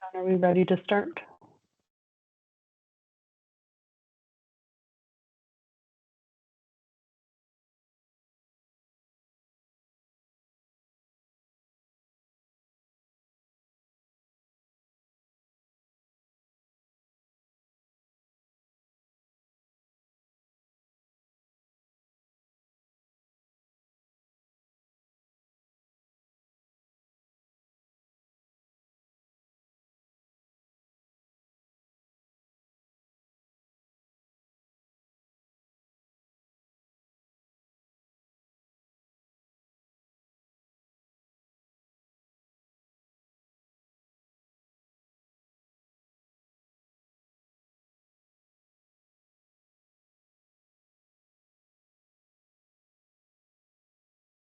Are we ready to start?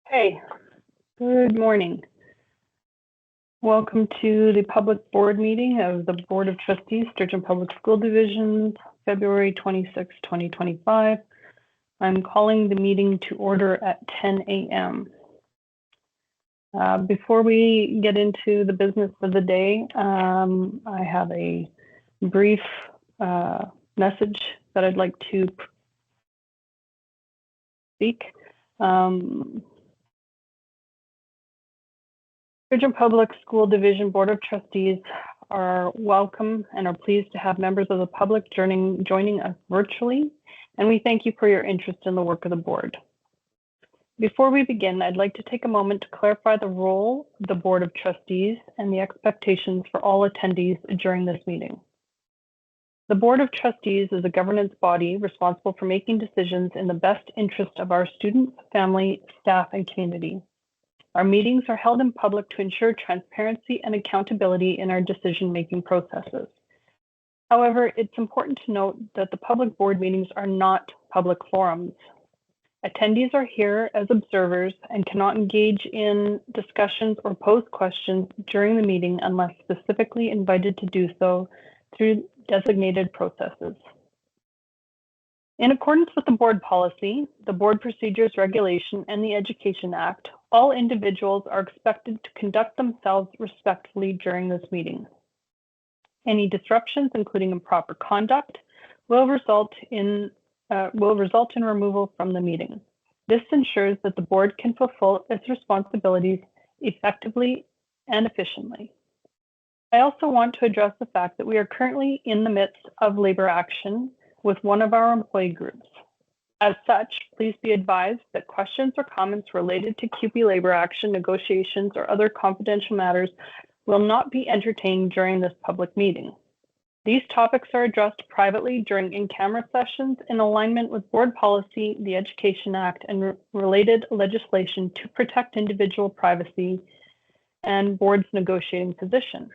Hey, good morning. Welcome to the public board meeting of the Board of Trustees, Sturgeon Public School Division, February 26, 2025. I'm calling the meeting to order at 10 a.m. Before we get into the business of the day, I have a brief message that I'd like to speak. Sturgeon Public School Division Board of Trustees are welcome and are pleased to have members of the public joining us virtually, and we thank you for your interest in the work of the board. Before we begin, I'd like to take a moment to clarify the role of the Board of Trustees and the expectations for all attendees during this meeting. The Board of Trustees is a governance body responsible for making decisions in the best interest of our students, family, staff, and community. Our meetings are held in public to ensure transparency and accountability in our decision-making processes. However, it's important to note that the public board meetings are not public forums. Attendees are here as observers and cannot engage in discussions or pose questions during the meeting unless specifically invited to do so through designated processes. In accordance with the board policy, the Board Procedures Regulation, and the Education Act, all individuals are expected to conduct themselves respectfully during this meeting. Any disruptions, including improper conduct, will result in removal from the meeting. This ensures that the board can fulfill its responsibilities effectively and efficiently. I also want to address the fact that we are currently in the midst of labor action with one of our employee groups. As such, please be advised that questions or comments related to CUPE labor action negotiations or other confidential matters will not be entertained during this public meeting. These topics are addressed privately during in-camera sessions in alignment with board policy, the Education Act, and related legislation to protect individual privacy and board's negotiating position.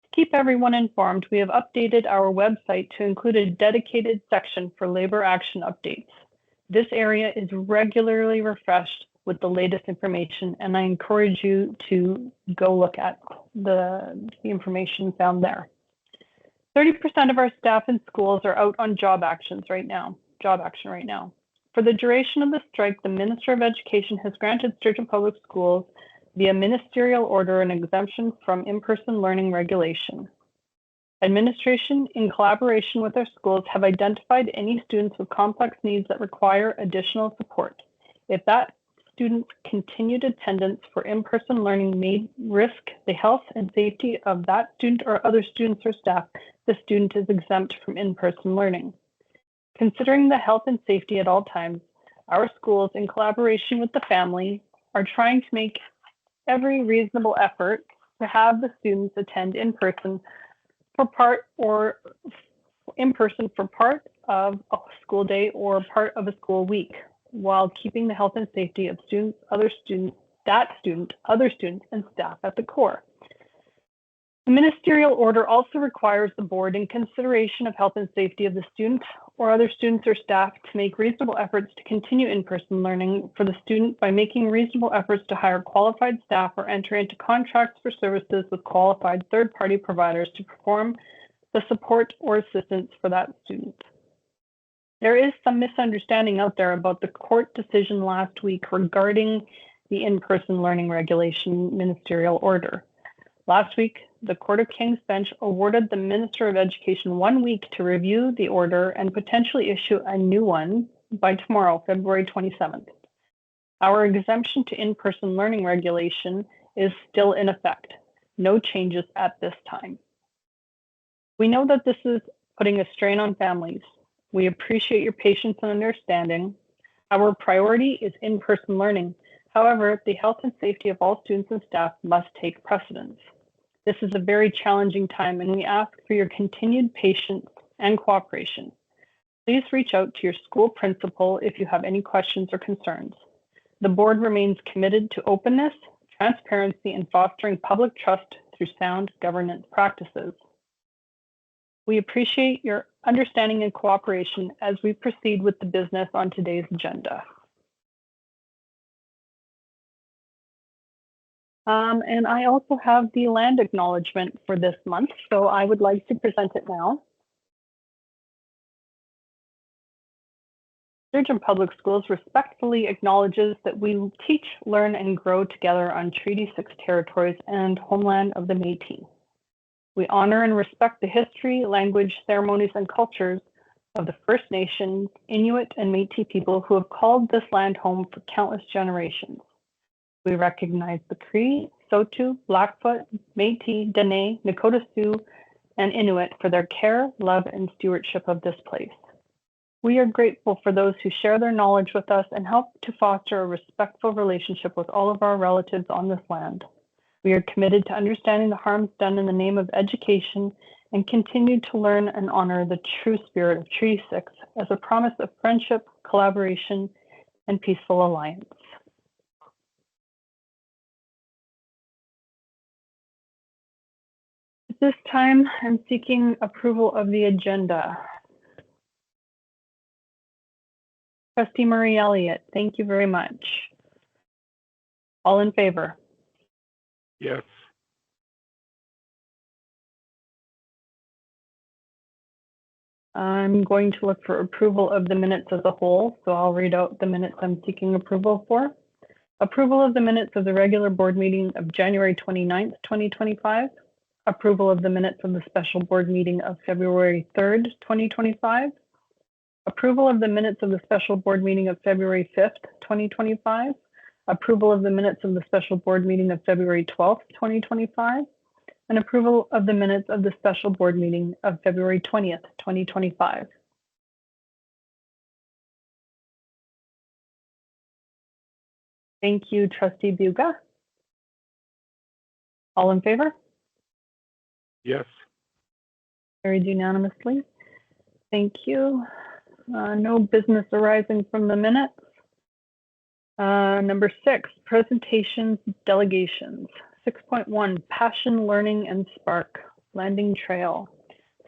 To keep everyone informed, we have updated our website to include a dedicated section for labor action updates. This area is regularly refreshed with the latest information, and I encourage you to go look at the information found there. 30% of our staff in schools are out on job action right now. For the duration of the strike, the Minister of Education has granted Sturgeon Public Schools via ministerial order an exemption from in-person learning regulation. Administration, in collaboration with our schools, have identified any students with complex needs that require additional support. If that student's continued attendance for in-person learning may risk the health and safety of that student or other students or staff, the student is exempt from in-person learning. Considering the health and safety at all times, our schools, in collaboration with the family, are trying to make every reasonable effort to have the students attend in person for part of a school day or part of a school week, while keeping the health and safety of students, other students, and staff at the core. The ministerial order also requires the board, in consideration of health and safety of the student or other students or staff, to make reasonable efforts to continue in-person learning for the student by making reasonable efforts to hire qualified staff or enter into contracts for services with qualified third-party providers to perform the support or assistance for that student. There is some misunderstanding out there about the court decision last week regarding the in-person learning regulation ministerial order. Last week, the Court of King's Bench awarded the Minister of Education 1 week to review the order and potentially issue a new one by tomorrow, February 27th. Our exemption to in-person learning regulation is still in effect. No changes at this time. We know that this is putting a strain on families. We appreciate your patience and understanding. Our priority is in-person learning. However, the health and safety of all students and staff must take precedence. This is a very challenging time, and we ask for your continued patience and cooperation. Please reach out to your school principal if you have any questions or concerns. The board remains committed to openness, transparency, and fostering public trust through sound governance practices. We appreciate your understanding and cooperation as we proceed with the business on today's agenda. And I also have the land acknowledgement for this month, so I would like to present it now. Sturgeon Public Schools respectfully acknowledges that we teach, learn, and grow together on Treaty 6 territories and homeland of the Métis. We honor and respect the history, language, ceremonies, and cultures of the First Nations, Inuit, and Métis people who have called this land home for countless generations. We recognize the Cree, Saulteaux, Blackfoot, Métis, Dene, Nakota Sioux, and Inuit for their care, love, and stewardship of this place. We are grateful for those who share their knowledge with us and help to foster a respectful relationship with all of our relatives on this land. We are committed to understanding the harms done in the name of education and continue to learn and honor the true spirit of Treaty 6 as a promise of friendship, collaboration, and peaceful alliance. At this time, I'm seeking approval of the agenda. Trustee Murray Elliott, thank you very much. All in favor? Yes. I'm going to look for approval of the minutes as a whole, so I'll read out the minutes I'm seeking approval for. Approval of the minutes of the regular board meeting of January 29th, 2025. Approval of the minutes of the special board meeting of February 3rd, 2025. Approval of the minutes of the special board meeting of February 5th, 2025. Approval of the minutes of the special board meeting of February 12th, 2025. And approval of the minutes of the special board meeting of February 20th, 2025. Thank you, Trustee Buga. All in favor? Yes. Carried unanimously. Thank you. No business arising from the minutes. Number 6, presentations, delegations. 6.1, Passion, Learning, and Spark, Landing Trail.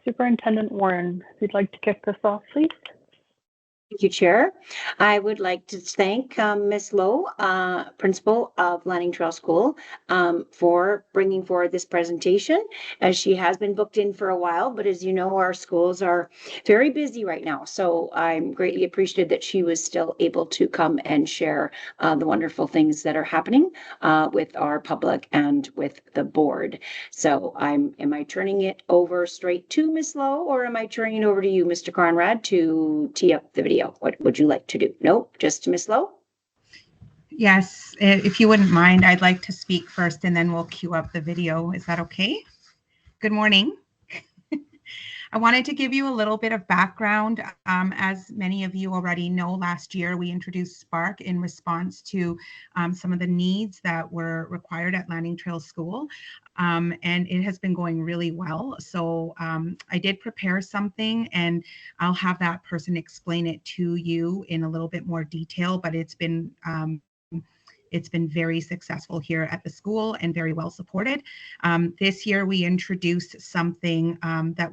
Superintendent Warren, if you'd like to kick this off, please. Thank you, Chair. I would like to thank Ms. Lowe, Principal of Landing Trail School, for bringing forward this presentation, as she has been booked in for a while, but as you know, our schools are very busy right now. So I'm greatly appreciative that she was still able to come and share the wonderful things that are happening with our public and with the board. So am I turning it over straight to Ms. Lowe, or am I turning it over to you, Mr. Conrad, to tee up the video? What would you like to do? Nope, just to Ms. Lowe? Yes, if you wouldn't mind, I'd like to speak first and then we'll queue up the video. Is that okay? Good morning. I wanted to give you a little bit of background. As many of you already know, last year we introduced Spark in response to some of the needs that were required at Landing Trail School. And it has been going really well. So I did prepare something and I'll have that person explain it to you in a little bit more detail, but it's been very successful here at the school and very well supported. This year we introduced something that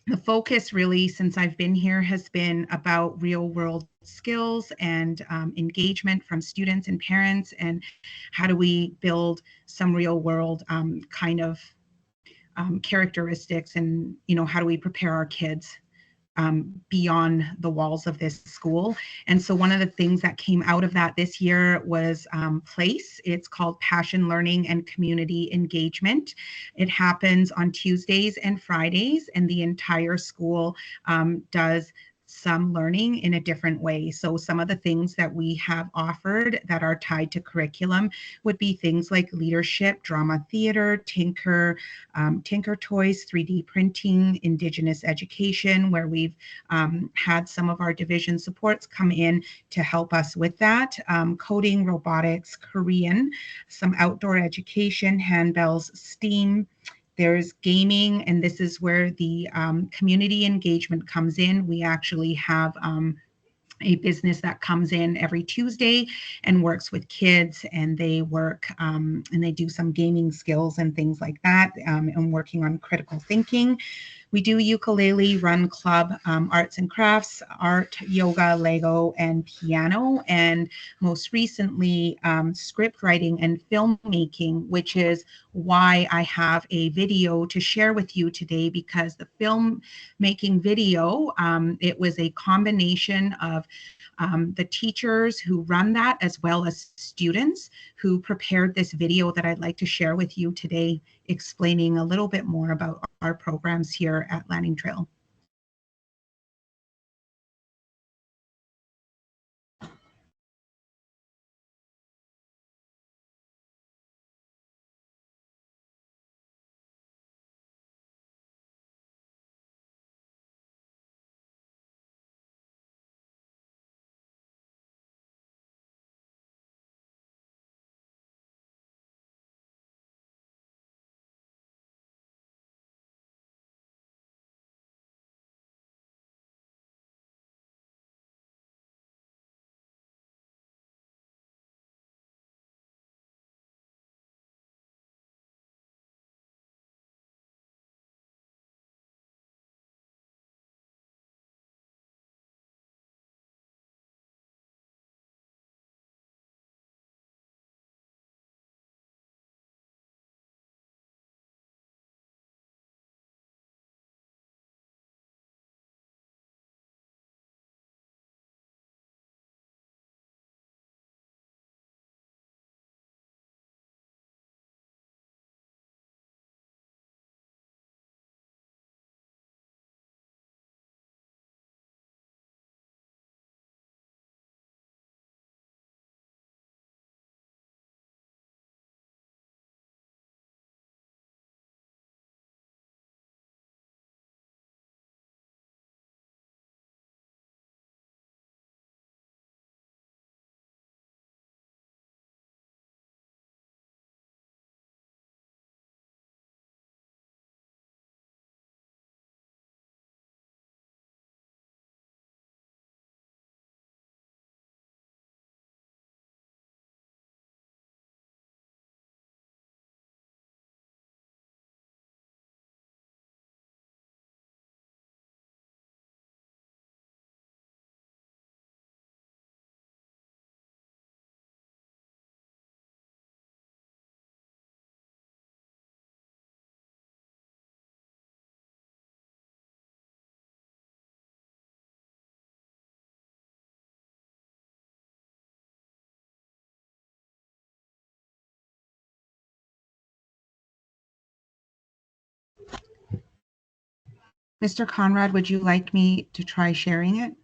the focus really since I've been here has been about real world skills and engagement from students and parents, and how do we build some real world kind of characteristics, and how do we prepare our kids beyond the walls of this school. And so one of the things that came out of that this year was PLACE. It's called Passion Learning and Community Engagement. It happens on Tuesdays and Fridays, and the entire school does some learning in a different way. So some of the things that we have offered that are tied to curriculum would be things like leadership, drama theater, Tinker Toys, 3D printing, Indigenous education, where we've had some of our division supports come in to help us with that, coding, robotics, Korean, some outdoor education, handbells, STEAM. There's gaming, and this is where the community engagement comes in. We actually have a business that comes in every Tuesday and works with kids, and they work and they do some gaming skills and things like that, and working on critical thinking. We do ukulele, run club, arts and crafts, art, yoga, Lego, and piano. And most recently, script writing and filmmaking, which is why I have a video to share with you today, because the filmmaking video, it was a combination of the teachers who run that, as well as students who prepared this video that I'd like to share with you today, explaining a little bit more about our programs here at Lanning Trail. Mr. Conrad, would you like me to try sharing it?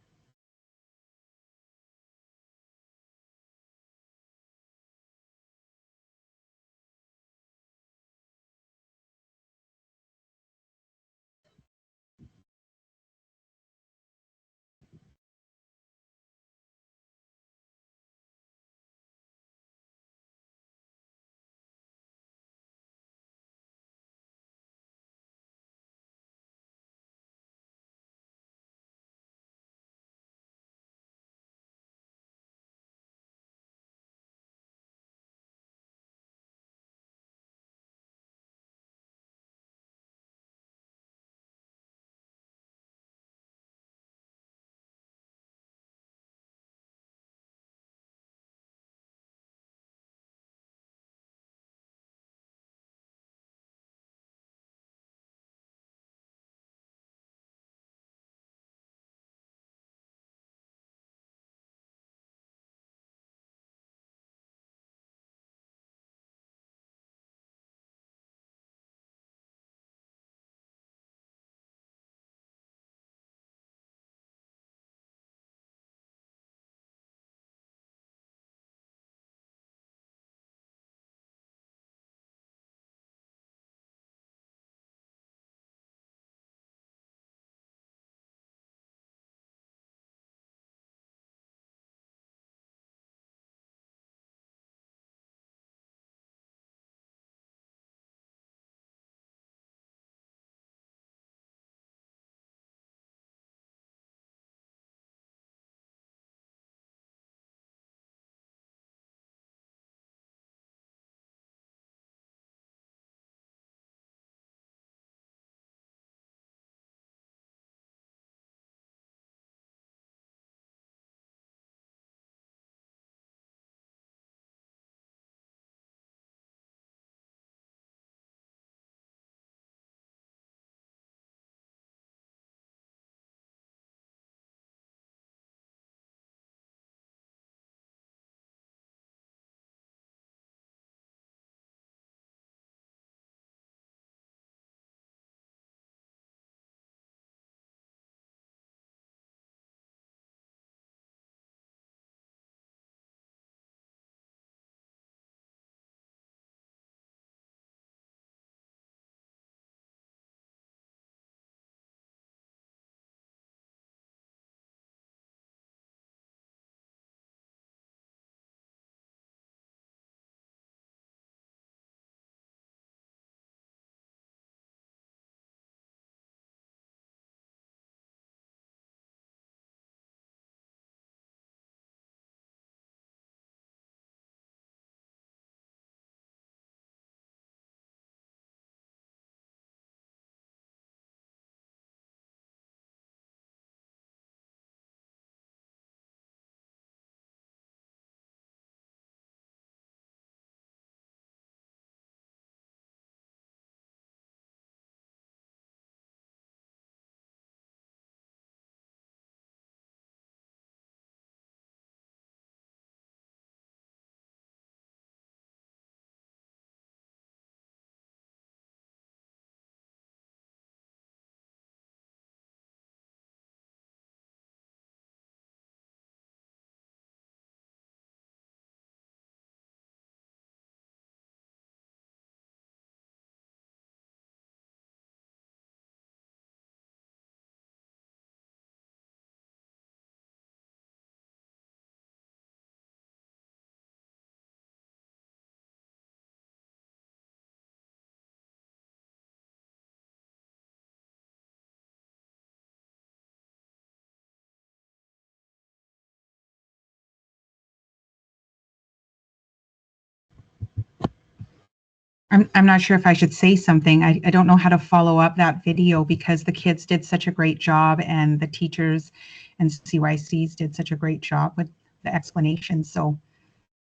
I'm not sure if I should say something. I don't know how to follow up that video because the kids did such a great job and the teachers and CYCs did such a great job with the explanation. So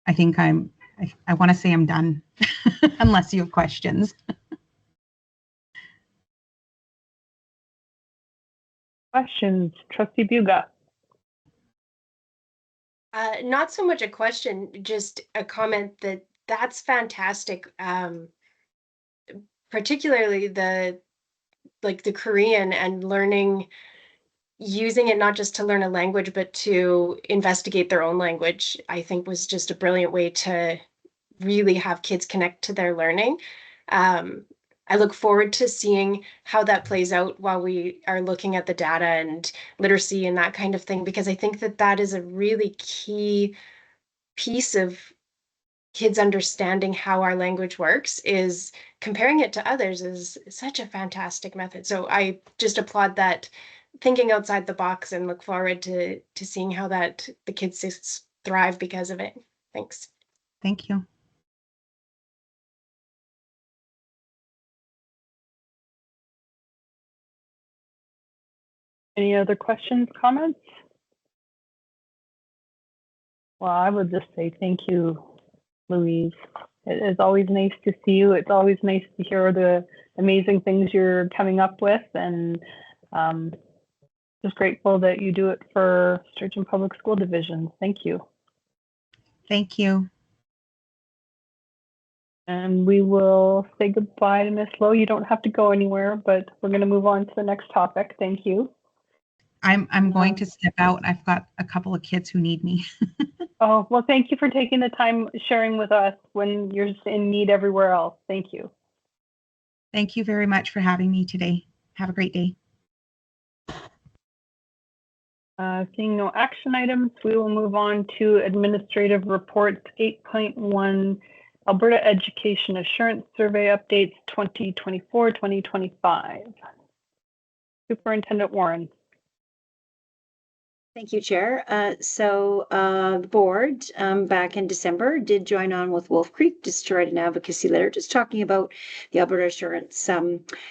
I think I want to say I'm done unless you have questions. Questions, Trustee Buga. Not so much a question, just a comment that's fantastic. Particularly the Korean and learning, using it not just to learn a language, but to investigate their own language, I think was just a brilliant way to really have kids connect to their learning. I look forward to seeing how that plays out while we are looking at the data and literacy and that kind of thing, because I think that is a really key piece of kids understanding how our language works. Is comparing it to others is such a fantastic method. So I just applaud that thinking outside the box and look forward to seeing how that the kids thrive because of it. Thanks. Thank you. Any other questions, comments? Well, I would just say thank you, Louise. It is always nice to see you. It's always nice to hear the amazing things you're coming up with, and just grateful that you do it for Sturgeon Public School Division. Thank you. Thank you. And we will say goodbye to Ms. Lowe. You don't have to go anywhere, but we're going to move on to the next topic. Thank you. I'm going to step out. I've got a couple of kids who need me. Oh, well, thank you for taking the time sharing with us when you're in need everywhere else. Thank you. Thank you very much for having me today. Have a great day. Seeing no action items, we will move on to administrative reports 8.1 Alberta Education Assurance Survey Updates 2024-2025. Superintendent Warren. Thank you, Chair. The board back in December did join on with Wolf Creek to write an advocacy letter just talking about the Alberta Assurance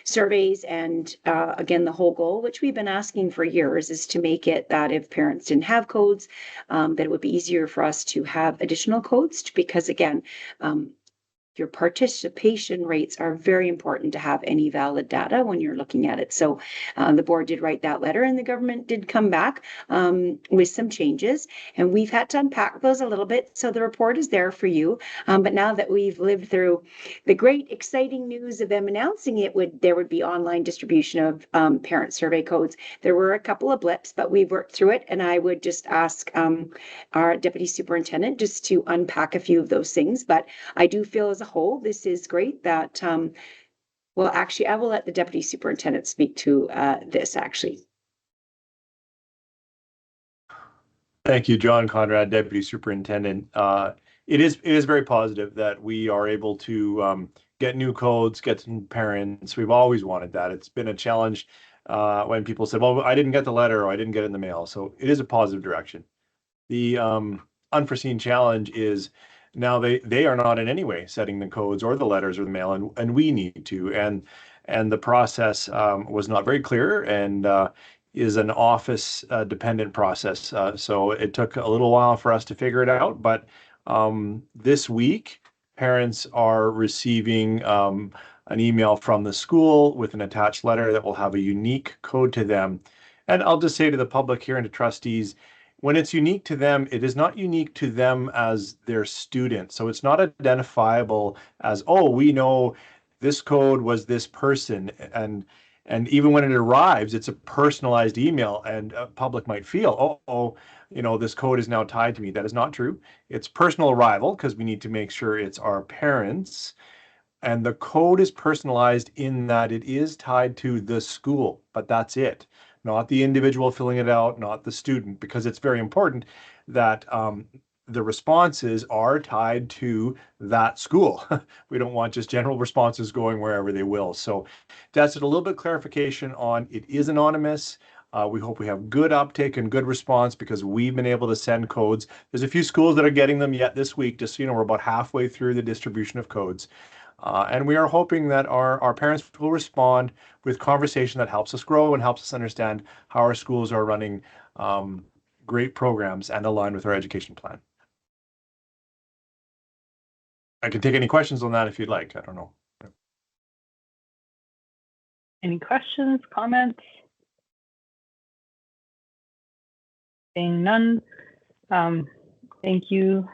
surveys, and again, the whole goal, which we've been asking for years, is to make it that if parents didn't have codes, that it would be easier for us to have additional codes, because again, your participation rates are very important to have any valid data when you're looking at it. So the board did write that letter, and the government did come back with some changes, and we've had to unpack those a little bit. So the report is there for you. But now that we've lived through the great exciting news of them announcing there would be online distribution of parent survey codes, there were a couple of blips, but we've worked through it. And I would just ask our deputy superintendent just to unpack a few of those things. But I do feel as a whole, this is great that, well, actually, I will let the deputy superintendent speak to this, actually. Thank you, John Conrad, deputy superintendent. It is very positive that we are able to get new codes, get some parents. We've always wanted that. It's been a challenge when people said, well, I didn't get the letter or I didn't get it in the mail. So it is a positive direction. The unforeseen challenge is now they are not in any way setting the codes or the letters or the mail, and we need to. And the process was not very clear, and is an office dependent process. So it took a little while for us to figure it out. But this week, parents are receiving an email from the school with an attached letter that will have a unique code to them. And I'll just say to the public here and to trustees, when it's unique to them, it is not unique to them as their student. So it's not identifiable as, oh, we know this code was this person. And even when it arrives, it's a personalized email, and public might feel, oh, you know, this code is now tied to me. That is not true. It's personal arrival because we need to make sure it's our parents. And the code is personalized in that it is tied to the school, but that's it. Not the individual filling it out, not the student, because it's very important that the responses are tied to that school. We don't want just general responses going wherever they will. So that's a little bit of clarification on it is anonymous. We hope we have good uptake and good response because we've been able to send codes. There's a few schools that are getting them yet this week. Just so you know, we're about halfway through the distribution of codes. And we are hoping that our parents will respond with conversation that helps us grow and helps us understand how our schools are running great programs and align with our education plan. I can take any questions on that if you'd like. I don't know. Any questions, comments? Seeing none. Thank you,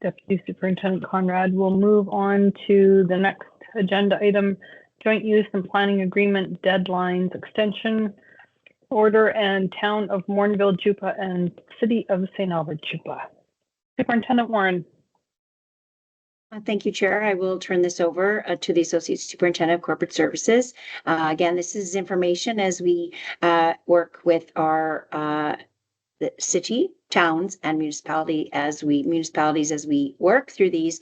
Deputy Superintendent Conrad. We'll move on to the next agenda item, joint use and planning agreement deadlines extension order and Town of Morinville, Jupa and City of St. Albert, Jupa. Superintendent Warren. Thank you, Chair. I will turn this over to the Associate Superintendent of Corporate Services. Again, this is information as we work with our the city, towns, and municipalities as we work through these.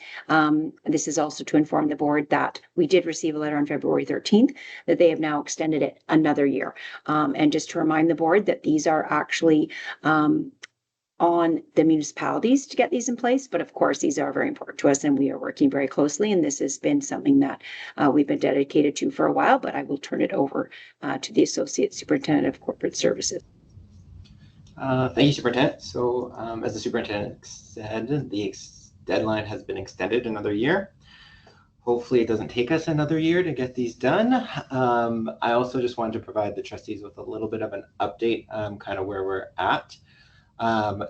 This is also to inform the board that we did receive a letter on February 13th that they have now extended it another year. And just to remind the board that these are actually on the municipalities to get these in place. But of course, these are very important to us and we are working very closely. And this has been something that we've been dedicated to for a while, but I will turn it over to the Associate Superintendent of Corporate Services. Thank you, Superintendent. So as the Superintendent said, the deadline has been extended another year. Hopefully it doesn't take us another year to get these done. I also just wanted to provide the trustees with a little bit of an update, kind of where we're at.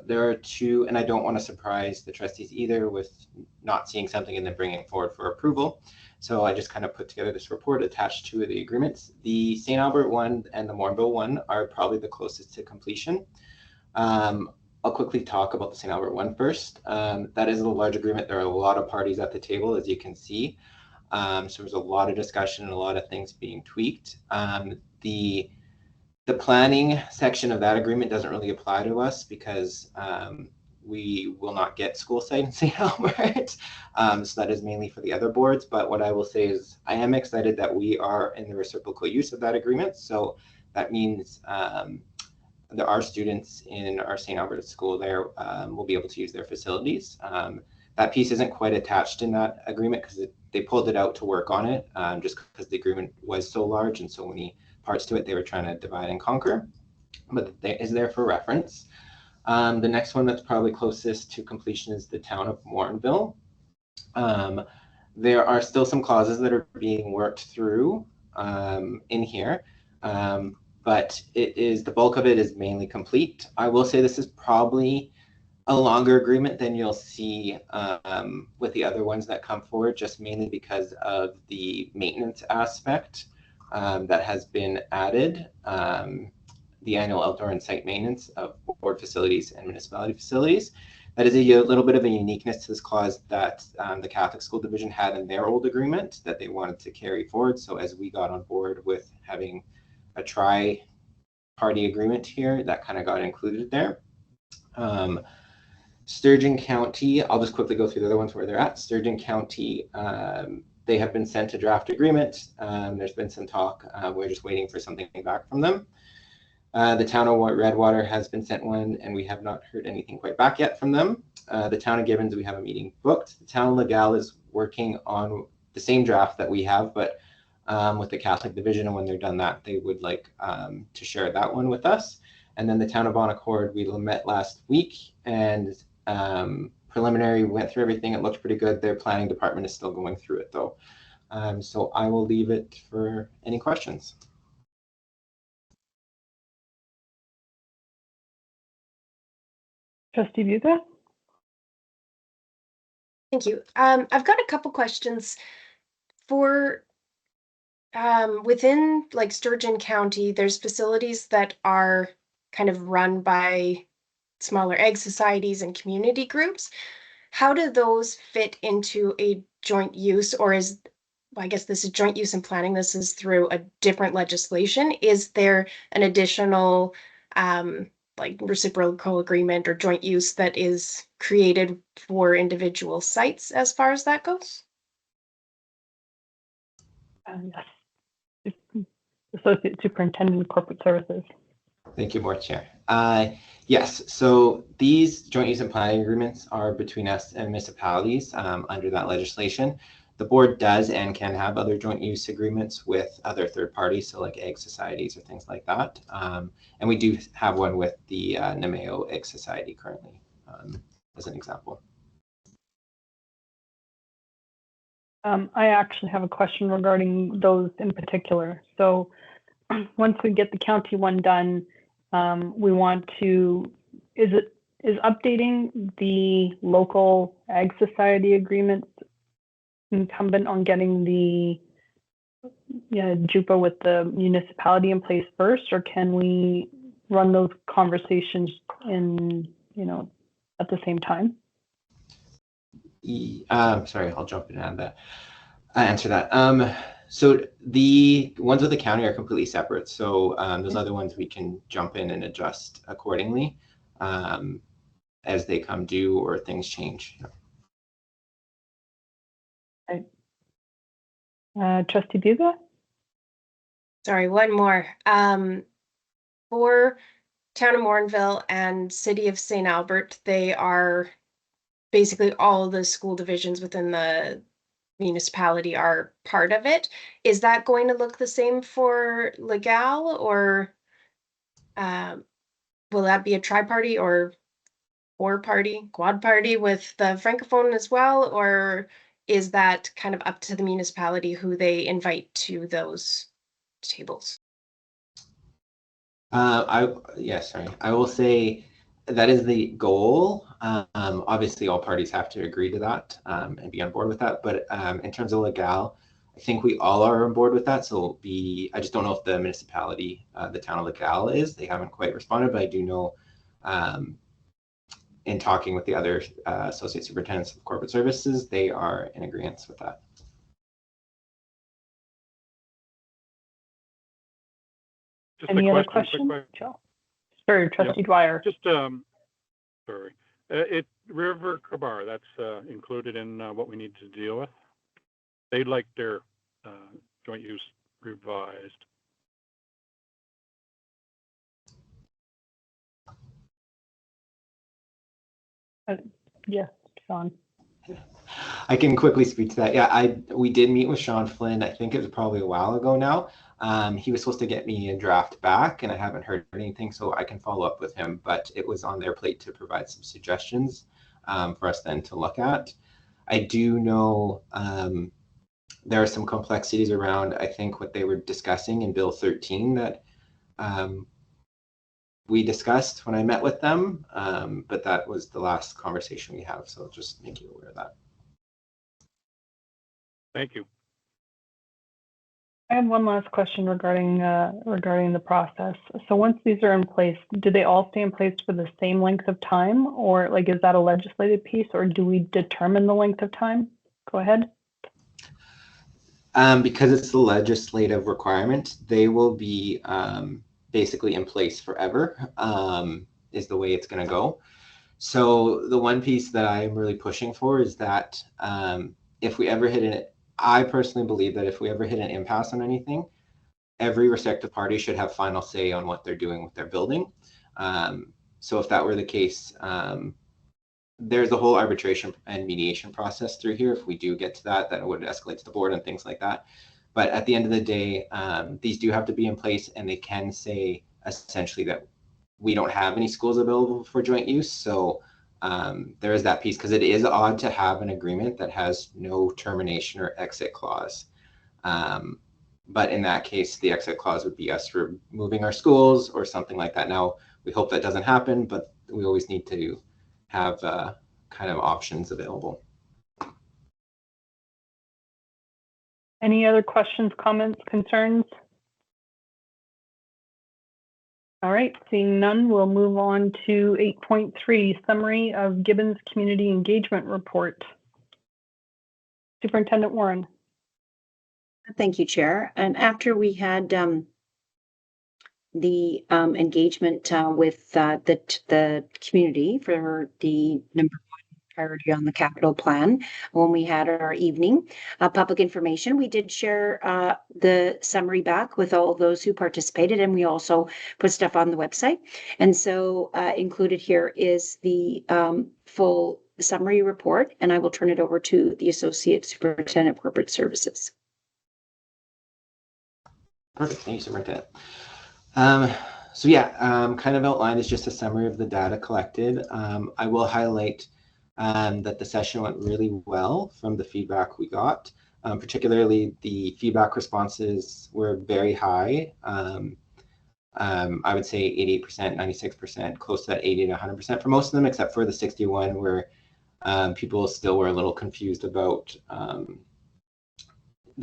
There are two, and I don't want to surprise the trustees either with not seeing something and then bringing it forward for approval. So I just kind of put together this report attached to the agreements. The St. Albert one and the Morinville one are probably the closest to completion. I'll quickly talk about the St. Albert one first. That is a large agreement. There are a lot of parties at the table, as you can see. So there's a lot of discussion and a lot of things being tweaked. The planning section of that agreement doesn't really apply to us because we will not get school site in St. Albert. So that is mainly for the other boards. But what I will say is I am excited that we are in the reciprocal use of that agreement. So that means there are students in our St. Albert school there will be able to use their facilities. That piece isn't quite attached in that agreement because they pulled it out to work on it just because the agreement was so large and so many parts to it they were trying to divide and conquer, but it is there for reference. The next one that's probably closest to completion is the Town of Morinville. There are still some clauses that are being worked through in here, but the bulk of it is mainly complete. I will say this is probably a longer agreement than you'll see with the other ones that come forward, just mainly because of the maintenance aspect that has been added, the annual outdoor and site maintenance of board facilities and municipality facilities. That is a little bit of a uniqueness to this clause that the Catholic School Division had in their old agreement that they wanted to carry forward. So as we got on board with having a tri-party agreement here, that kind of got included there. Sturgeon County, I'll just quickly go through the other ones where they're at. Sturgeon County, they have been sent a draft agreement. There's been some talk. We're just waiting for something back from them. The Town of Redwater has been sent one, and we have not heard anything quite back yet from them. The Town of Gibbons, we have a meeting booked. The Town of Legal is working on the same draft that we have, but with the Catholic Division, and when they're done that, they would like to share that one with us. And then the Town of Bon Accord, we met last week, and preliminary, we went through everything. It looked pretty good. Their planning department is still going through it though. So I will leave it for any questions. Trustee Buca? Thank you. I've got a couple questions for within like Sturgeon County. There's facilities that are kind of run by smaller egg societies and community groups. How do those fit into a joint use, or is, well, I guess this is joint use and planning, this is through a different legislation. Is there an additional like reciprocal agreement or joint use that is created for individual sites as far as that goes? Yes. Associate Superintendent of Corporate Services. Thank you, Board Chair. Yes, so these joint use and planning agreements are between us and municipalities under that legislation. The board does and can have other joint use agreements with other third parties, so like egg societies or things like that. And we do have one with the Namao Egg Society currently, as an example. I actually have a question regarding those in particular. So once we get the county one done, we want to, is updating the local ag society agreement incumbent on getting the JUPA with the municipality in place first, or can we run those conversations in, at the same time? Sorry, I'll jump in and answer that. So the ones with the county are completely separate. So those other ones we can jump in and adjust accordingly as they come due or things change. Okay. Trustee Buga? Sorry, one more. For Town of Morinville and City of St. Albert, they are basically all the school divisions within the municipality are part of it. Is that going to look the same for Legal, or will that be a tri-party or four-party, quad party with the Francophone as well, or is that kind of up to the municipality who they invite to those tables? I will say that is the goal. Obviously, all parties have to agree to that and be on board with that. But in terms of Legal, I think we all are on board with that. So I just don't know if the municipality, the town of Legal is. They haven't quite responded, but I do know in talking with the other associate superintendents of corporate services, they are in agreement with that. Just Any a other question, questions? Joe? Sorry, Trustee Dwyer. Just, sorry. River Kabar, that's included in what we need to deal with. They'd like their joint use revised. Yes, Sean. I can quickly speak to that. Yeah, we did meet with Sean Flynn. I think it was probably a while ago now. He was supposed to get me a draft back, and I haven't heard anything, so I can follow up with him. But it was on their plate to provide some suggestions for us then to look at. I do know there are some complexities around, I think, what they were discussing in Bill 13 that we discussed when I met with them, but that was the last conversation we have. So just make you aware of that. Thank you. I have one last question regarding the process. So once these are in place, do they all stay in place for the same length of time, or like is that a legislative piece, or do we determine the length of time? Go ahead. Because it's the legislative requirement, they will be basically in place forever, is the way it's going to go. So the one piece that I am really pushing for is that if we ever hit I personally believe that if we ever hit an impasse on anything, every respective party should have final say on what they're doing with their building. So if that were the case, there's a whole arbitration and mediation process through here. If we do get to that, then it would escalate to the board and things like that. But at the end of the day, these do have to be in place, and they can say essentially that we don't have any schools available for joint use. So there is that piece, because it is odd to have an agreement that has no termination or exit clause. But in that case, the exit clause would be us removing our schools or something like that. Now, we hope that doesn't happen, but we always need to have kind of options available. Any other questions, comments, concerns? All right, seeing none, we'll move on to 8.3, Summary of Gibbons Community Engagement Report. Superintendent Warren. Thank you, Chair. And after we had the engagement with the community for the number one priority on the capital plan, when we had our evening public information, we did share the summary back with all those who participated, and we also put stuff on the website. And so included here is the full the summary report, and I will turn it over to the Associate Superintendent of Corporate Services. Perfect. Thank you, Superintendent. Kind of outlined is just a summary of the data collected. I will highlight that the session went really well from the feedback we got. Particularly the feedback responses were very high. I would say 88%, 96%, close to that 80 to 100% for most of them, except for the 61 where people still were a little confused about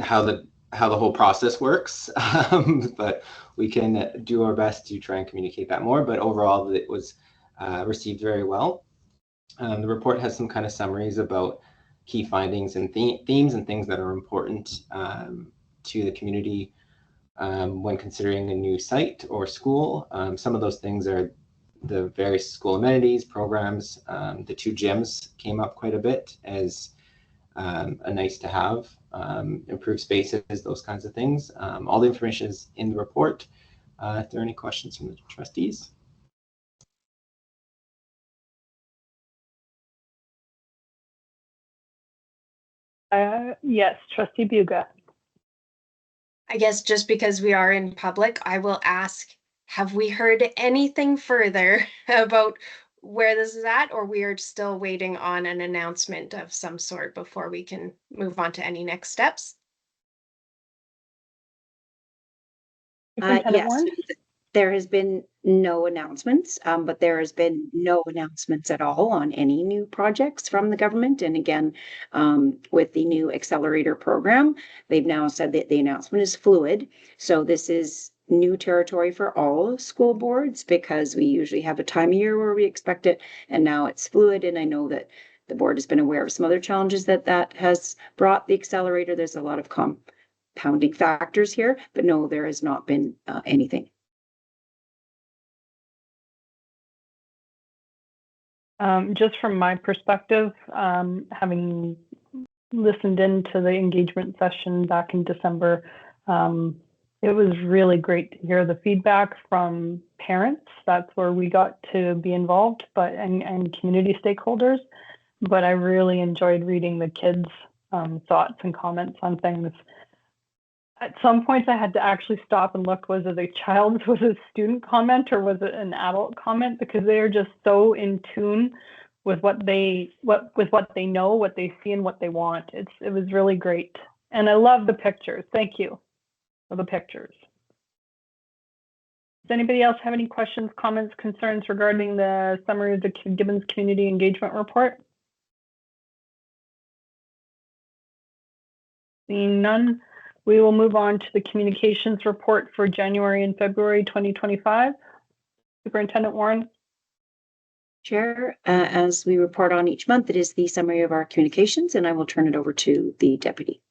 how the whole process works. But we can do our best to try and communicate that more. But overall, it was received very well. The report has some kind of summaries about key findings and themes and things that are important to the community when considering a new site or school. Some of those things are the various school amenities, programs. The 2 gyms came up quite a bit as a nice to have, improved spaces, those kinds of things. All the information is in the report. If there are any questions from the trustees. Yes, Trustee Buga. I guess just because we are in public, I will ask, have we heard anything further about where this is at, or we are still waiting on an announcement of some sort before we can move on to any next steps? Superintendent Yes, Warren? there has been no announcements, but there has been no announcements at all on any new projects from the government. And again, with the new accelerator program, they've now said that the announcement is fluid. So this is new territory for all school boards because we usually have a time of year where we expect it, and now it's fluid. And I know that the board has been aware of some other challenges that has brought the accelerator. There's a lot of compounding factors here, but no, there has not been anything. Just from my perspective, having listened into the engagement session back in December, it was really great to hear the feedback from parents. That's where we got to be involved, and community stakeholders. But I really enjoyed reading the kids' thoughts and comments on things. At some points, I had to actually stop and look, was it a student comment or was it an adult comment? Because they are just so in tune with what they know, what they see, and what they want. It was really great. And I love the pictures. Thank you for the pictures. Does anybody else have any questions, comments, concerns regarding the summary of the Gibbons Community Engagement Report? Seeing none, we will move on to the communications report for January and February 2025. Superintendent Warren. Chair, as we report on each month, it is the summary of our communications, and I will turn it over to the deputy.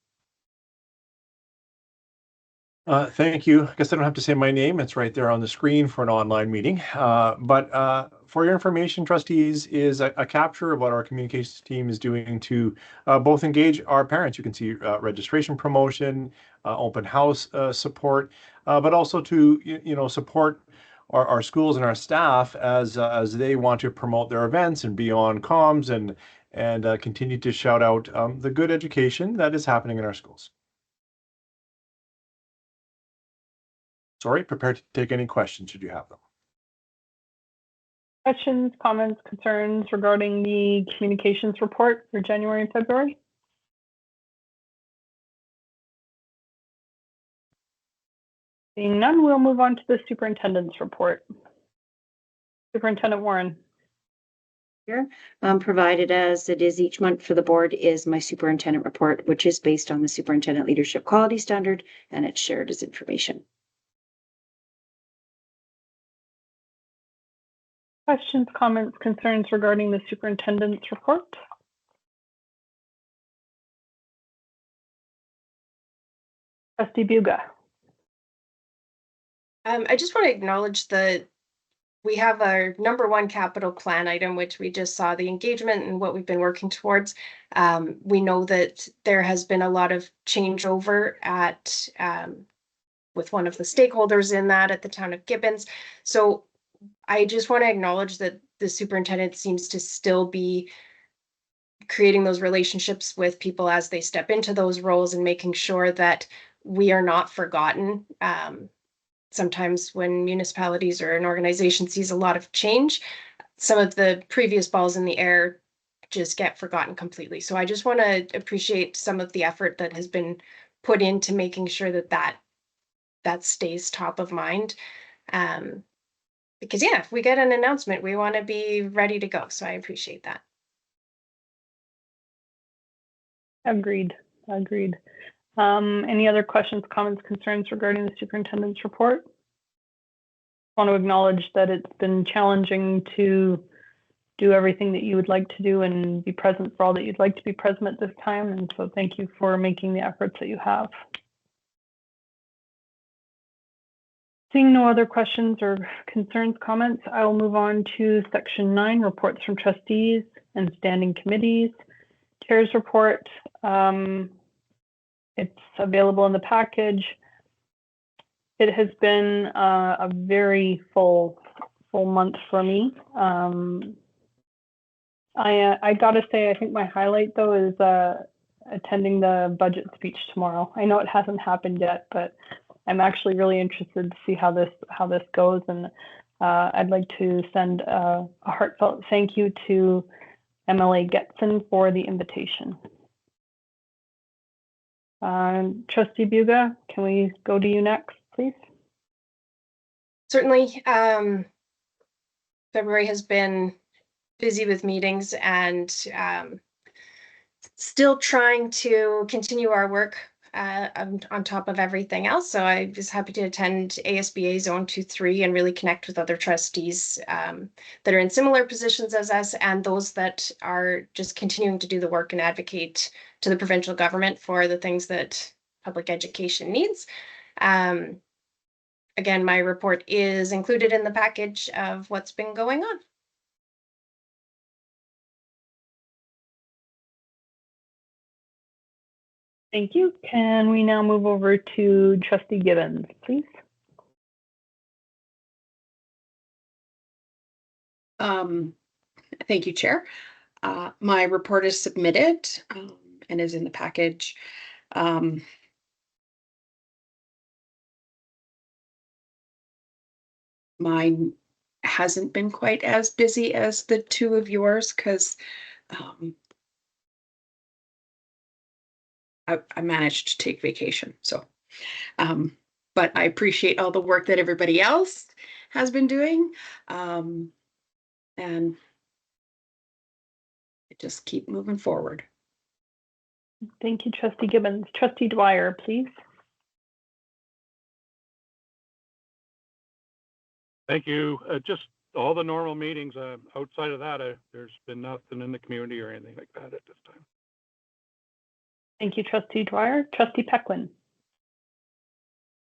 Thank you. I guess I don't have to say my name. It's right there on the screen for an online meeting. But for your information, trustees, is a capture of what our communications team is doing to both engage our parents. You can see registration promotion, open house support, but also to support our schools and our staff as they want to promote their events and be on comms and continue to shout out the good education that is happening in our schools. Sorry, prepared to take any questions should you have them. Questions, comments, concerns regarding the communications report for January and February? Seeing none, we'll move on to the superintendent's report. Superintendent Warren. Here, provided as it is each month for the board, is my superintendent report, which is based on the Superintendent Leadership Quality Standard, and it's shared as information. Questions, comments, concerns regarding the superintendent's report? Trustee Buga. I just want to acknowledge that we have our #1 capital plan item, which we just saw the engagement and what we've been working towards. We know that there has been a lot of changeover at with one of the stakeholders in that at the town of Gibbons. So I just want to acknowledge that the superintendent seems to still be creating those relationships with people as they step into those roles and making sure that we are not forgotten. Sometimes when municipalities or an organization sees a lot of change, some of the previous balls in the air just get forgotten completely. So I just want to appreciate some of the effort that has been put into making sure that stays top of mind. Because yeah, if we get an announcement, we want to be ready to go. So I appreciate that. Agreed. Any other questions, comments, concerns regarding the superintendent's report? I want to acknowledge that it's been challenging to do everything that you would like to do and be present for all that you'd like to be present at this time. And so thank you for making the efforts that you have. Seeing no other questions or concerns, comments, I will move on to section 9, reports from trustees and standing committees. Chair's report, it's available in the package. It has been a very full month for me. I gotta say, I think my highlight though is attending the budget speech tomorrow. I know it hasn't happened yet, but I'm actually really interested to see how this goes, and I'd like to send a heartfelt thank you to MLA Getson for the invitation. Trustee Buga, can we go to you next, please? Certainly. February has been busy with meetings and still trying to continue our work on top of everything else. So I was happy to attend ASBA Zone 2-3 and really connect with other trustees that are in similar positions as us and those that are just continuing to do the work and advocate to the provincial government for the things that public education needs. Again, my report is included in the package of what's been going on. Thank you. Can we now move over to Trustee Gibbons, please? Thank you, Chair. My report is submitted and is in the package. Mine hasn't been quite as busy as the two of yours because I managed to take vacation. So, but I appreciate all the work that everybody else has been doing. And just keep moving forward. Thank you, Trustee Gibbons. Trustee Dwyer, please. Thank you. Just all the normal meetings. Outside of that, there's been nothing in the community or anything like that at this time. Thank you, Trustee Dwyer. Trustee Pequin.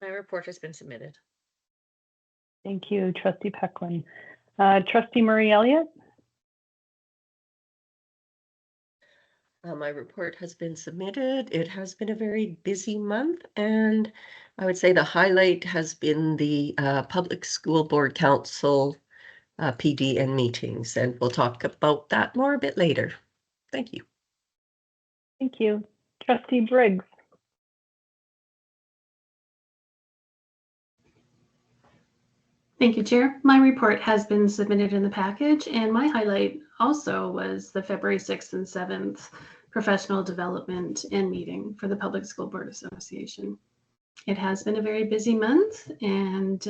My report has been submitted. Thank you, Trustee Pequin. Trustee Murray Elliott. My report has been submitted. It has been a very busy month, and I would say the highlight has been the Public School Board Council PD and meetings, and we'll talk about that more a bit later. Thank you. Thank you. Trustee Briggs. Thank you, Chair. My report has been submitted in the package, and my highlight also was the February 6th and 7th professional development and meeting for the Public School Board Association. It has been a very busy month, and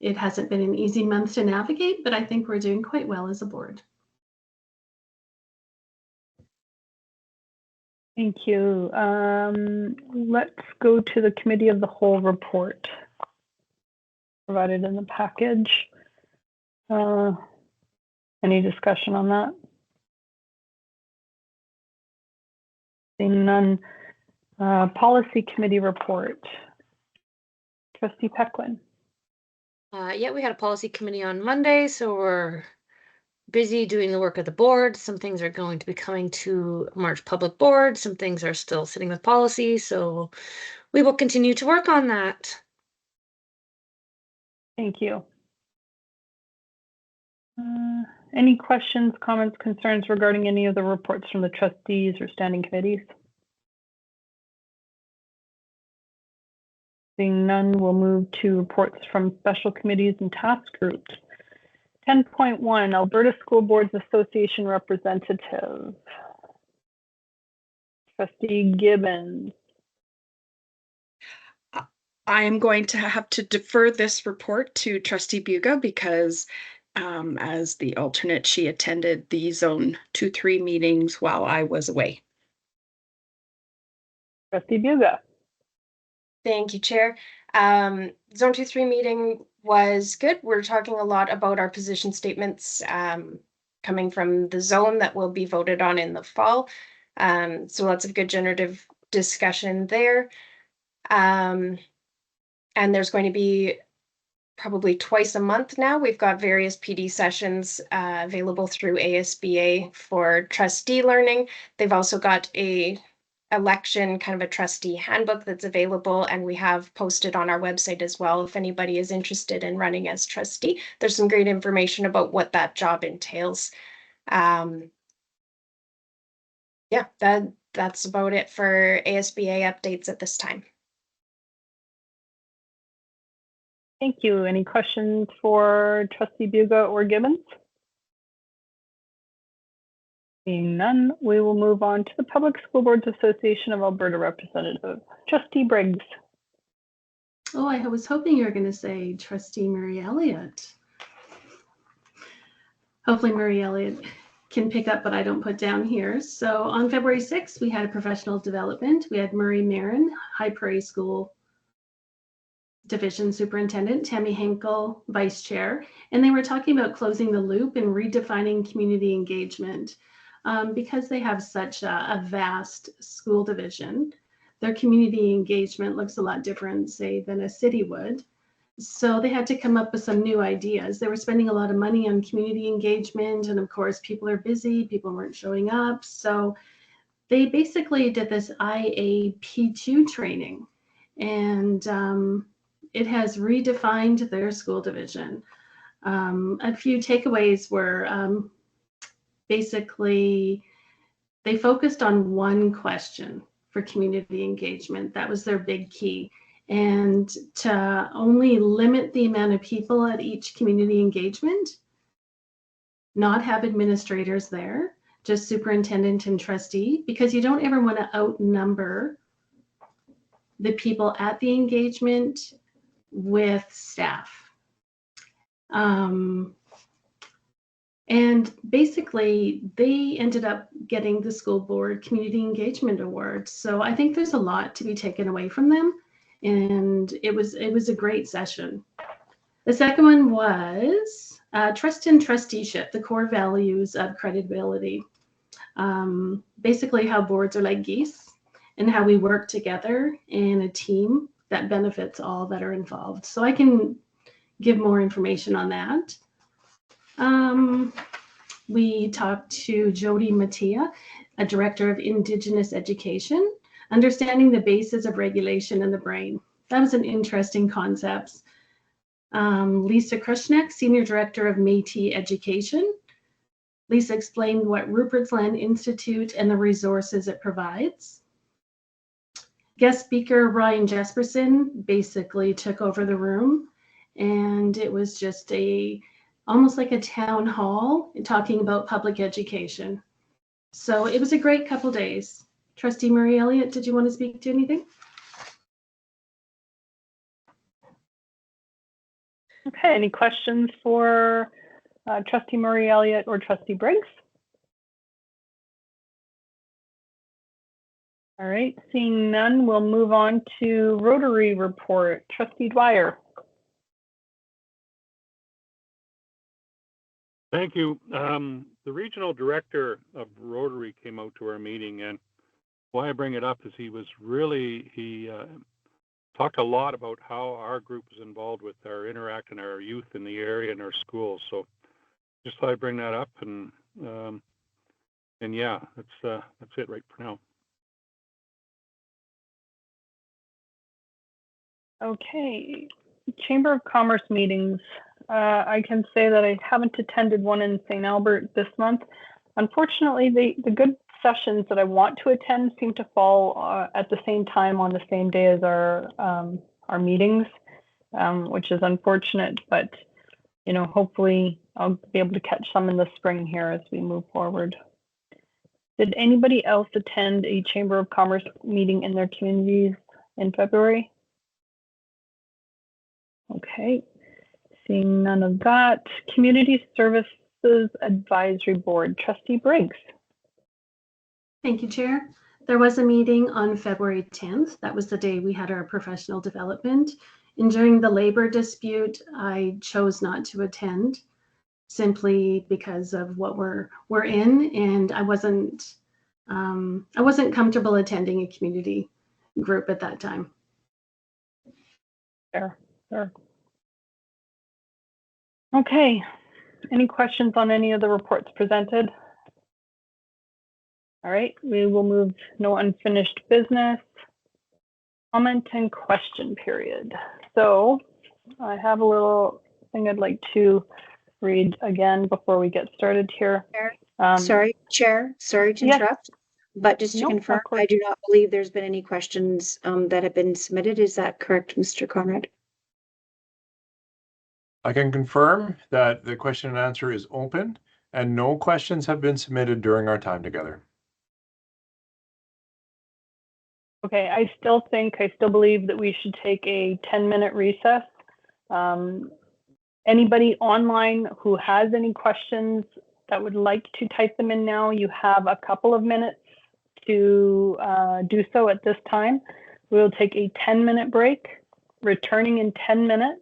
it hasn't been an easy month to navigate, but I think we're doing quite well as a board. Thank you. Let's go to the Committee of the Whole report provided in the package. Any discussion on that? Seeing none. Policy Committee report. Trustee Pequin. Yeah, we had a policy committee on Monday, so we're busy doing the work of the board. Some things are going to be coming to March public board. Some things are still sitting with policy, so we will continue to work on that. Thank you. Any questions, comments, concerns regarding any of the reports from the trustees or standing committees? Seeing none, we'll move to reports from special committees and task groups. 10.1, Alberta School Boards Association representative. Trustee Gibbons. I am going to have to defer this report to Trustee Buga because as the alternate, she attended the Zone 2-3 meetings while I was away. Trustee Buga. Thank you, Chair. Zone 2-3 meeting was good. We're talking a lot about our position statements coming from the zone that will be voted on in the fall. So lots of good generative discussion there. And there's going to be probably twice a month now. We've got various PD sessions available through ASBA for trustee learning. They've also got a election, kind of a trustee handbook that's available, and we have posted on our website as well if anybody is interested in running as trustee. There's some great information about what that job entails. Yeah, that's about it for ASBA updates at this time. Thank you. Any questions for Trustee Buga or Gibbons? Seeing none, we will move on to the Public School Boards Association of Alberta representative, Trustee Briggs. Oh, I was hoping you were going to say Trustee Murray Elliott. Hopefully Murray Elliott can pick up what I don't put down here. So on February 6th, we had a professional development. We had Murray Marin, High Prairie School Division Superintendent, Tammy Henkel, Vice Chair, and they were talking about closing the loop and redefining community engagement. Because they have such a vast school division, their community engagement looks a lot different, say, than a city would. So they had to come up with some new ideas. They were spending a lot of money on community engagement, and of course, people are busy, people weren't showing up. So they basically did this IAP2 training, and it has redefined their school division. A few takeaways were basically they focused on one question for community engagement. That was their big key. And to only limit the amount of people at each community engagement, not have administrators there, just superintendent and trustee, because you don't ever want to outnumber the people at the engagement with staff. And basically, they ended up getting the school board community engagement award. So I think there's a lot to be taken away from them, and it was a great session. The second one was trust and trusteeship, the core values of credibility. Basically, how boards are like geese, and how we work together in a team that benefits all that are involved. So I can give more information on that. We talked to Jody Mattia, a director of Indigenous Education, understanding the basis of regulation in the brain. That was an interesting concept. Lisa Krushnek, senior director of Métis Education. Lisa explained what Rupert's Land Institute and the resources it provides. Guest speaker Ryan Jesperson basically took over the room, and it was just almost like a town hall talking about public education. So it was a great couple days. Trustee Murray Elliott, did you want to speak to anything? Okay, any questions for Trustee Murray Elliott or Trustee Briggs? All right, seeing none, we'll move on to Rotary report. Trustee Dwyer. Thank you. The regional director of Rotary came out to our meeting, and why I bring it up is he talked a lot about how our group is involved with our Interact and our youth in the area and our schools. So just thought I'd bring that up, and yeah, that's it right for now. Okay, Chamber of Commerce meetings. I can say that I haven't attended one in St. Albert this month. Unfortunately, the good sessions that I want to attend seem to fall at the same time on the same day as our meetings, which is unfortunate. But hopefully I'll be able to catch some in the spring here as we move forward. Did anybody else attend a Chamber of Commerce meeting in their communities in February? Okay, seeing none of that. Community Services Advisory Board, Trustee Briggs. Thank you, Chair. There was a meeting on February 10th. That was the day we had our professional development. And during the labor dispute, I chose not to attend simply because of what we're in, and I wasn't comfortable attending a community group at that time. Fair. Okay, any questions on any of the reports presented? All right, we will move no unfinished business. Comment and question period. So I have a little thing I'd like to read again before we get started here. Sorry, Chair, sorry to interrupt, but just to confirm, I do not believe there's been any questions that have been submitted. Is that correct, Mr. Conrad? I can confirm that the question and answer is open and no questions have been submitted during our time together. Okay, I still believe that we should take a 10-minute recess. Anybody online who has any questions that would like to type them in now, you have a couple of minutes to do so at this time. We'll take a 10-minute break, returning in 10 minutes.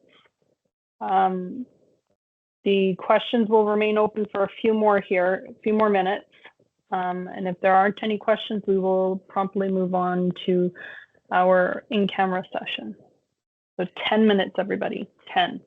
The questions will remain open for a few more minutes. And if there aren't any questions, we will promptly move on to our in-camera session. So 10 minutes, everybody, 10.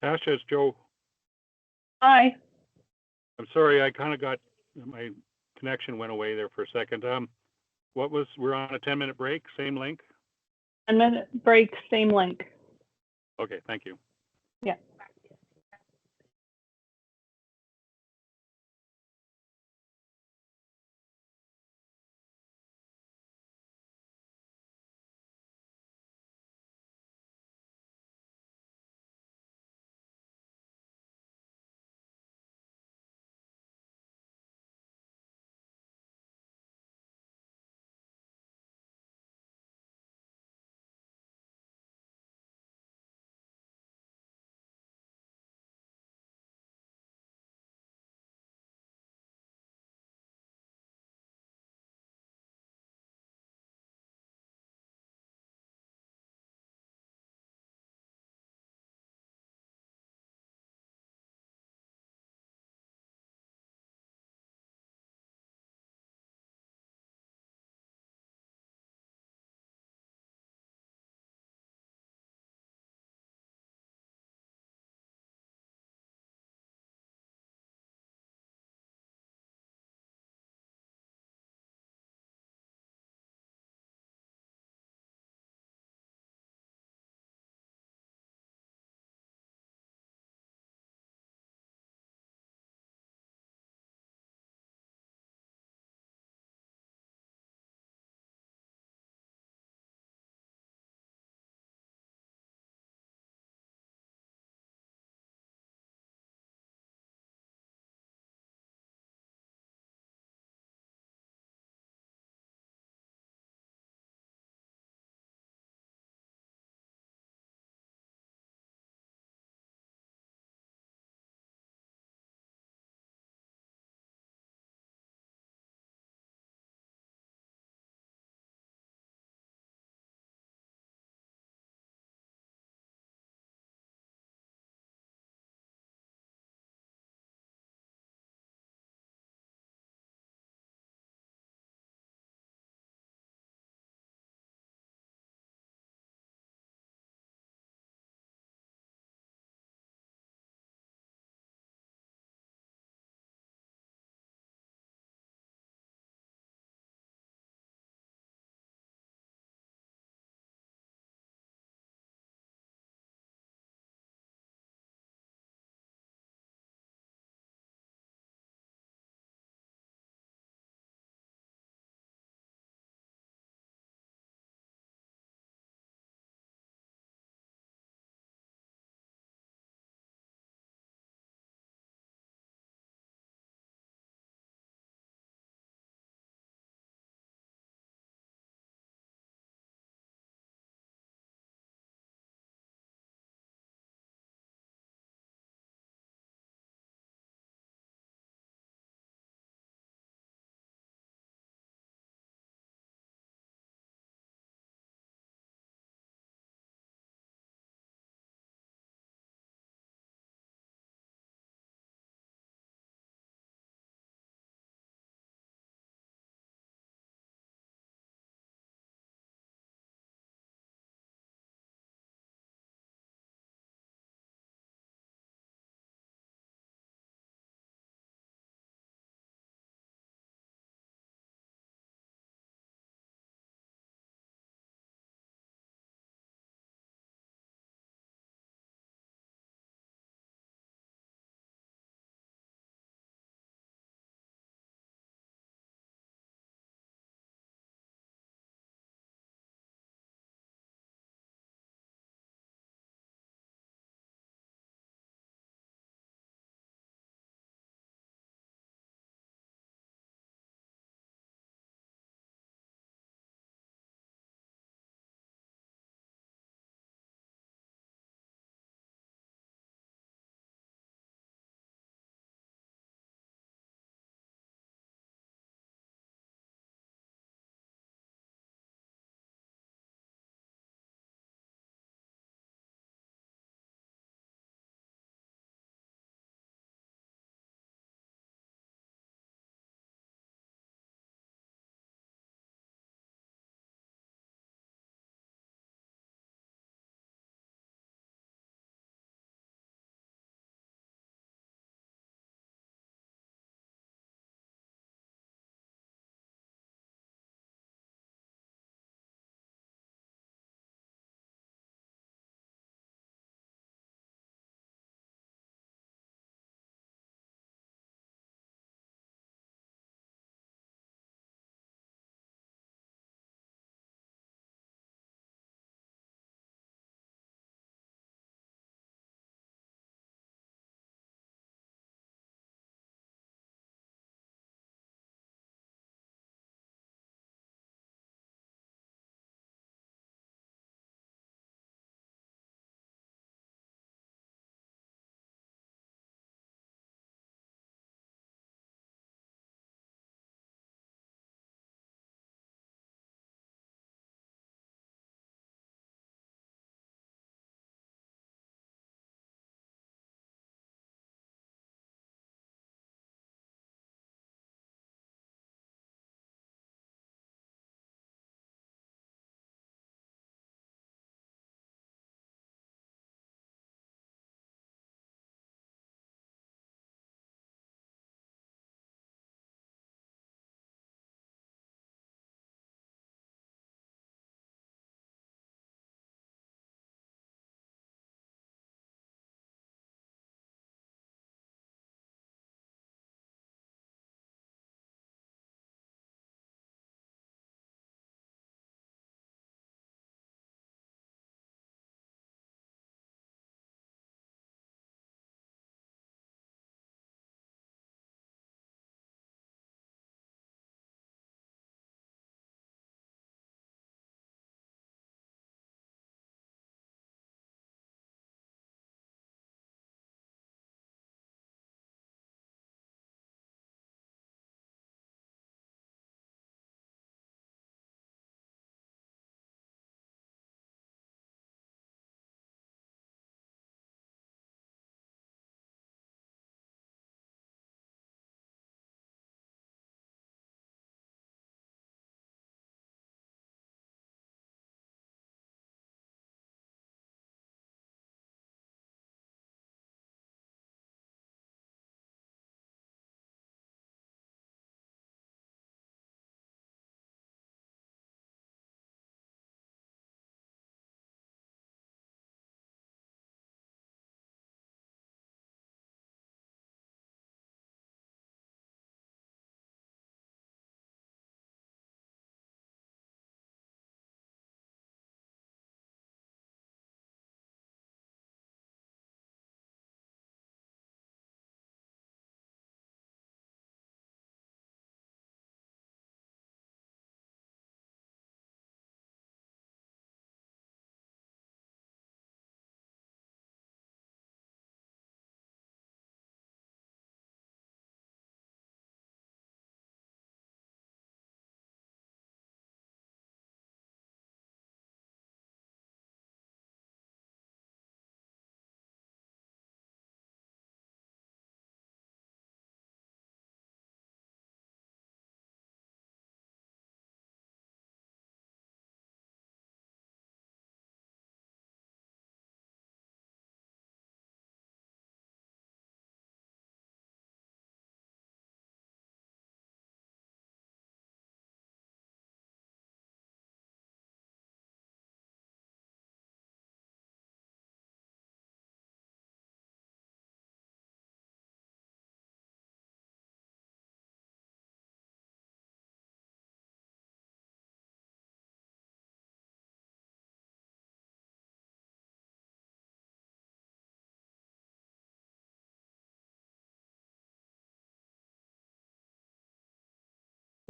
Tasha, it's Joe. Hi. I'm sorry, I kind of got, my connection went away there for a second. We're on a 10-minute break, same link? 10-minute break, same link. Okay, thank you. Yeah.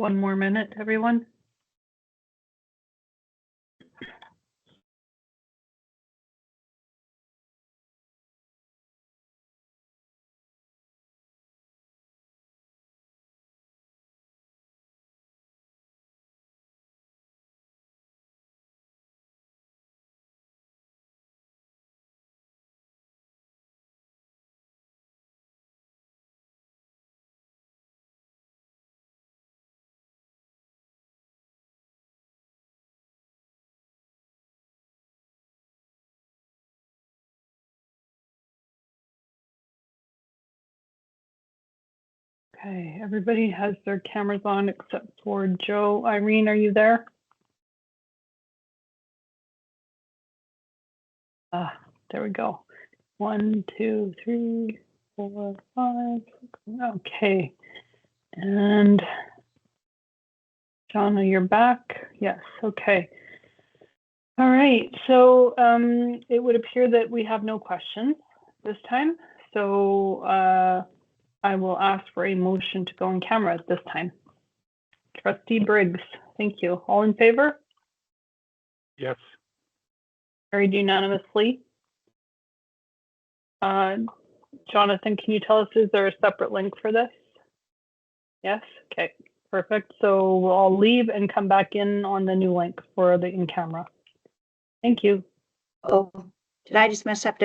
One more minute, everyone. Okay, everybody has their cameras on except for Joe. Irene, are you there? There we go. 1, 2, 3, 4, 5. Okay. And Shauna, you're back? Yes, okay. All right, so it would appear that we have no questions this time. So I will ask for a motion to go on camera at this time. Trustee Briggs, thank you. All in favor? Yes. Carried unanimously. Jonathan, can you tell us, is there a separate link for this? Yes, okay, perfect. So we'll all leave and come back in on the new link for the in-camera. Thank you. Oh, did I just mess up?